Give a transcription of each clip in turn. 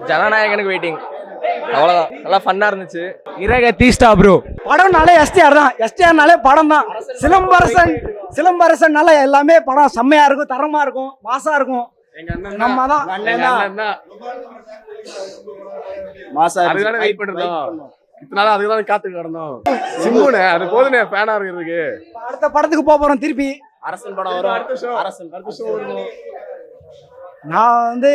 ஜனநாயகனுக்கு waiting. அவ்வளோதான். நல்லா ஃபன்னாக இருந்துச்சு. இறக தீஸ்டா ப்ரோ. படம்னாலே எஸ்டிஆர் தான். எஸ்டிஆர்னாலே படம் தான். சிலம்பரசன்னால எல்லாமே படம் செம்மையா இருக்கும், தரமா இருக்கும், மாசா இருக்கும். நம்ம தான் மாசா அதுதானே வெயிட் பண்ணுறோம். இத்தனால அதுக்கு தான் காத்துட்டு கிடந்தோம். சிம்புனே அது போதுனே ஃபேனா இருக்கிறதுக்கு. அடுத்த படத்துக்கு போறோம் திருப்பி. அரசன் படம் வரும். அடுத்த ஷோ வரும். நான்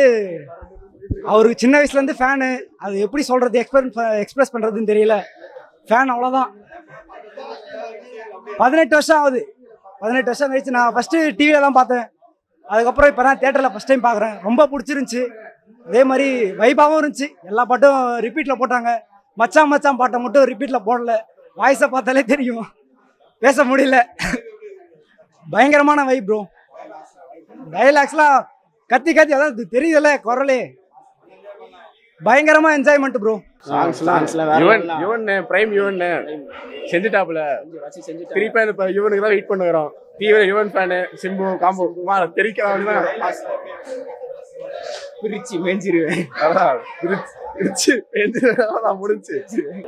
அவருக்கு சின்ன வயசுல இருந்து ஃபேனு. அது எப்படி சொல்றது, எக்ஸ்பிரஸ் பண்றதுன்னு தெரியல. ஃபேன் அவ்வளோதான். 18 வருஷம் ஆகுது. 18 வருஷம் கழிச்சு நான் ஃபர்ஸ்ட் டிவியில தான் பார்த்தேன். அதுக்கப்புறம் இப்போ தான் தேட்டரில் ஃபர்ஸ்ட் டைம் பார்க்குறேன். ரொம்ப பிடிச்சிருந்துச்சி. அதே மாதிரி வைபாவும் இருந்துச்சு. எல்லா பாட்டும் ரிப்பீட்டில் போட்டாங்க. மச்சான் மச்சான் பாட்டை மட்டும் ரிப்பீட்டில் போடல. வாய்ஸை பார்த்தாலே தெரியும், பேச முடியல. பயங்கரமான வைப் ப்ரோ. டைலாக்ஸ்லாம் கத்தி அதாவது தெரியுதுல்ல குரலே. பயங்கரமா என்ஜாய்மெண்ட் ப்ரோ. செஞ்சுட்டாப்ல திருப்பி இப்ப யுவனுக்கு தான் வெயிட் பண்ணுறோம். தீவிர யுவன் ஃபேனு. சிம்பு காம்போ தெரிவிக்கலாம். பிரிச்சு மேஞ்சிருவேன். முடிஞ்சு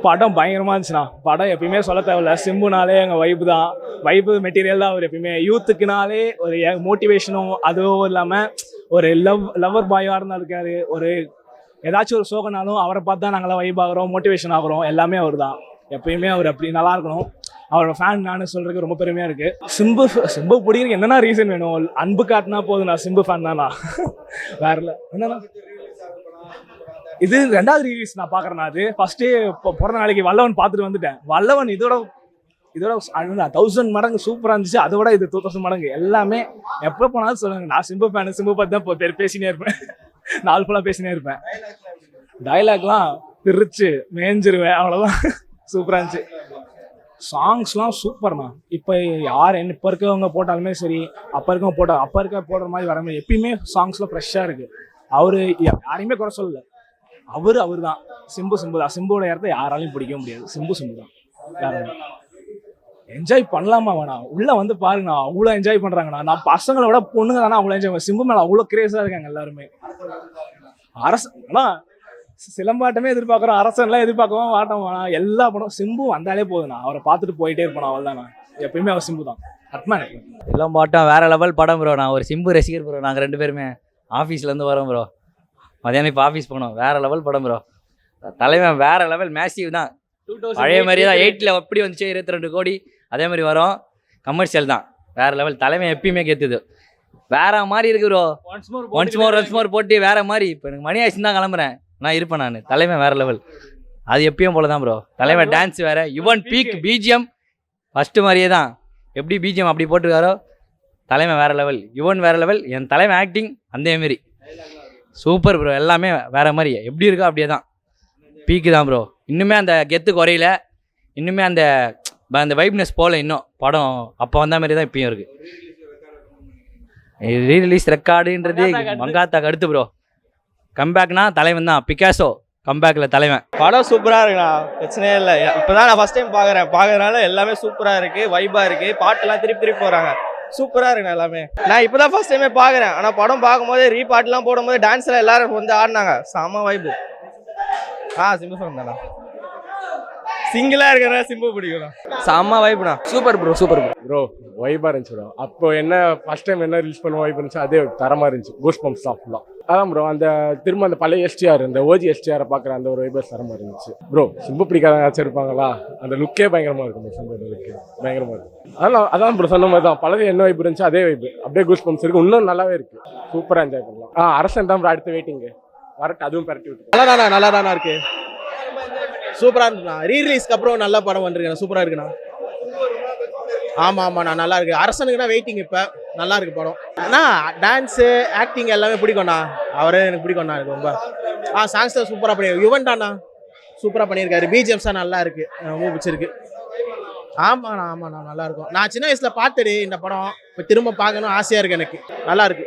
படம் பயங்கரமா இருந்துச்சுண்ணா. படம் எப்பயுமே சொல்ல தேவையில்ல. சிம்புனாலே எங்கள் வைப்பு தான். வைப்பு மெட்டீரியல் தான். அவர் எப்பயுமே யூத்துக்குனாலே ஒரு மோட்டிவேஷனும் அதுவும் இல்லாமல் ஒரு லவ்வர் பாயாக இருந்தால் இருக்காரு. ஒரு ஏதாச்சும் ஒரு சோகனாலும் அவரை பார்த்து தான் நாங்களாம் வைப் ஆகிறோம், மோட்டிவேஷன் ஆகிறோம். எல்லாமே அவர் தான். எப்பயுமே அவர் அப்படி நல்லா இருக்கணும். அவரோட ஃபேன் நான் சொல்றதுக்கு ரொம்ப பெருமையாக இருக்குது. சிம்பு பிடிக்கிறதுக்கு என்னென்ன ரீசன் வேணும்? அன்பு காட்டினா போதும். நான் சிம்பு ஃபேன் தானா? வேற இல்லை. என்னன்னா இது 2வது ரிலீஸ் நான் பார்க்குறேன். அது ஃபர்ஸ்டே பிறந்த நாளைக்கு வல்லவன் பார்த்துட்டு வந்துட்டேன். வல்லவன் இதோட 1000 மடங்கு சூப்பராக இருந்துச்சு. அதை விட இது 2000 மடங்கு. எல்லாமே எப்போ போனாலும் சொல்லுங்க, நான் சிம்பு ஃபேனு, சிம்பு பார்த்து தான் பேசினே இருப்பேன். நாள் ஃபுல்லாக பேசினே இருப்பேன். டைலாக்லாம் பிரிச்சு மேய்ஞ்சிருவேன். அவ்வளோதான். சூப்பராக இருந்துச்சு. சாங்ஸ்லாம் சூப்பர்ண்ணா. இப்போ இப்போ இருக்கவங்க போட்டாலுமே சரி, அப்போ இருக்க போடுற மாதிரி வர மாதிரி எப்பயுமே சாங்ஸ்லாம் ஃப்ரெஷ்ஷாக இருக்குது. அவர் யாரையுமே குறை சொல்லலை. அவர் தான். சிம்பு தான். சிம்புவோட இடத்த யாராலையும் பிடிக்க முடியாது. சிம்பு தான். வேற என்ஜாய் பண்ணலாமா வேணாம்? உள்ள வந்து பாருங்கண்ணா, அவ்வளோ என்ஜாய் பண்றாங்கண்ணா. நான் பசங்களை விட பொண்ணுங்க தானே அவ்வளோ என்ஜாய். சிம்பு மேலே அவ்வளோ கிரேஸாக இருக்காங்க எல்லாருமே. அரசன் சிலம்பாட்டமே எதிர்பார்க்குறோம். அரசன்லாம் எதிர்பார்க்கவும் வாட்டம் வேணாம். எல்லா படம் சிம்பு வந்தாலே போதுண்ணா. அவரை பார்த்துட்டு போயிட்டே இருப்போம். அவள் தானே எப்பயுமே அவர் சிம்பு தான். அட்மான் சிலம்பாட்டம் வேற லெவல் படம் ப்ரோ. நான் ஒரு சிம்பு ரசிகர் ப்ரோ. நாங்கள் 2 பேருமே ஆஃபீஸ்லேருந்து வரோம் ப்ரோ. மதியானம் இப்போ ஆஃபீஸ் போனோம். வேற லெவல் படம் ப்ரோ. தலைவன் வேற லெவல். மேசிவ் தான். பழைய மாதிரி தான். 8ல் எப்படி வந்துச்சு 22 கோடி அதே மாதிரி வரும். கமர்ஷியல் தான். வேற லெவல். தலைவன் எப்பயுமே கேத்துது. வேற மாதிரி இருக்கு ப்ரோ. ஒன்ஸ் மோர் போட்டு வேற மாதிரி. இப்போ எனக்கு மணி ஆயிடுச்சு தான் கிளம்புறேன். நான் இருப்பேன். நான் தலைவன் வேற லெவல். அது எப்பயும் போல தான் ப்ரோ. தலைவன் டான்ஸ் வேற. யுவன் பீக் பிஜிஎம் ஃபர்ஸ்ட் மாதிரியே தான். எப்படி பிஜிஎம் அப்படி போட்டுருக்காரோ தலைவன் வேற லெவல். யுவன் வேற லெவல். என் தலைவன் ஆக்டிங் அதே மாரி சூப்பர் ப்ரோ. எல்லாமே வேற மாதிரி எப்படி இருக்கோ அப்படியே தான். பீக்கு தான் ப்ரோ. இன்னுமே அந்த கெத்து குறையில. இன்னுமே அந்த வைப்னஸ் போல. இன்னும் படம் அப்போ வந்த மாதிரி தான் இப்பயும் இருக்கு. ரீரிலீஸ் ரெக்கார்டுன்றது மங்காத்தாக்கு அடுத்து ப்ரோ. கம்பேக்னா தலைவன் தான். பிகாசோ கம்பேக்கில் தலைவன். படம் சூப்பராக இருக்குண்ணா. பிரச்சனையே இல்லை. இப்போ தான் நான் ஃபஸ்ட் டைம் பார்க்குறதுனால எல்லாமே சூப்பராக இருக்குது, வைப்பாக இருக்குது. பாட்டுலாம் திருப்பி போகிறாங்க. சூப்பராக இருக்குண்ணா எல்லாமே. நான் இப்போ தான் ஃபஸ்ட் டைமே பார்க்குறேன். ஆனால் படம் பார்க்கும்போது ரீபாட்லாம் போடும்போது டான்ஸ்லாம் எல்லாரும் வந்து ஆடினாங்க. செம்ம வைப்பு. சிம்பு ஃபேன் தானா? சிங்கிளாக இருக்கிறதா சிம்பு பிடிக்கும். செம்ம வைப்புண்ணா. Super bro. வைபாக இருந்துச்சு ப்ரோ. அப்போ என்ன ஃபர்ஸ்ட் டைம் என்ன ரிலீஸ் பண்ண வைப் இருந்துச்சு அதே தரமாக இருந்துச்சு. கூஸ் பம்ப்ஸ் தான். அதான் ப்ரோ. அந்த திரும்ப அந்த பழைய எஸ்டிஆர், இந்த ஓஜி எஸ்டிஆரை பார்க்குற அந்த ஒரு வைபர் தரமாக இருந்துச்சு ப்ரோ. சிம்பு பிடிக்காத யாச்சும் இருப்பாங்களா? அந்த லுக்கே பயங்கரமாக இருக்கும். சிம்பு லுக்கு பயங்கரமாக இருக்கும். அதான் ப்ரோ சொன்ன மாதிரி தான். பழைய என்ன வைப் இருந்துச்சு அதே வைப்பு அப்படியே கூஸ் பம்ப்ஸ் இருக்குது. இன்னும் நல்லாவே இருக்குது. சூப்பராக என்ஜாய் பண்ணலாம். அரசன் தான் ப்ரோ அடுத்த வெயிட்டிங்கு. வரட்டு அதுவும் பரட்டி விட்டு நல்லா தானே இருக்கு. சூப்பராக இருக்குண்ணா. ரீரிலீஸ்க்கு அப்புறம் நல்ல படம் வந்துருக்குண்ணா. சூப்பராக இருக்குண்ணா. ஆமாண்ணா நல்லா இருக்கு. அரசனுக்குன்னா வெயிட்டிங். இப்போ நல்லா இருக்கு படம். ஆனால் டான்ஸு ஆக்டிங் எல்லாமே பிடிக்கும்ண்ணா. அவரே எனக்கு பிடிக்கும்ண்ணா. எனக்கு ரொம்ப சாங்ஸ் தான் சூப்பராக பண்ணியிருக்காரு. யுவன் தானா சூப்பராக பண்ணியிருக்காரு. பிஜிஎம்ஸாக நல்லா இருக்கு. ரொம்ப பிடிச்சிருக்கு. ஆமாண்ணா நல்லா இருக்கும். நான் சின்ன வயசில் பார்த்துடு இந்த படம். இப்போ திரும்ப பார்க்கணும் ஆசையாக இருக்கு எனக்கு. நல்லா இருக்கு.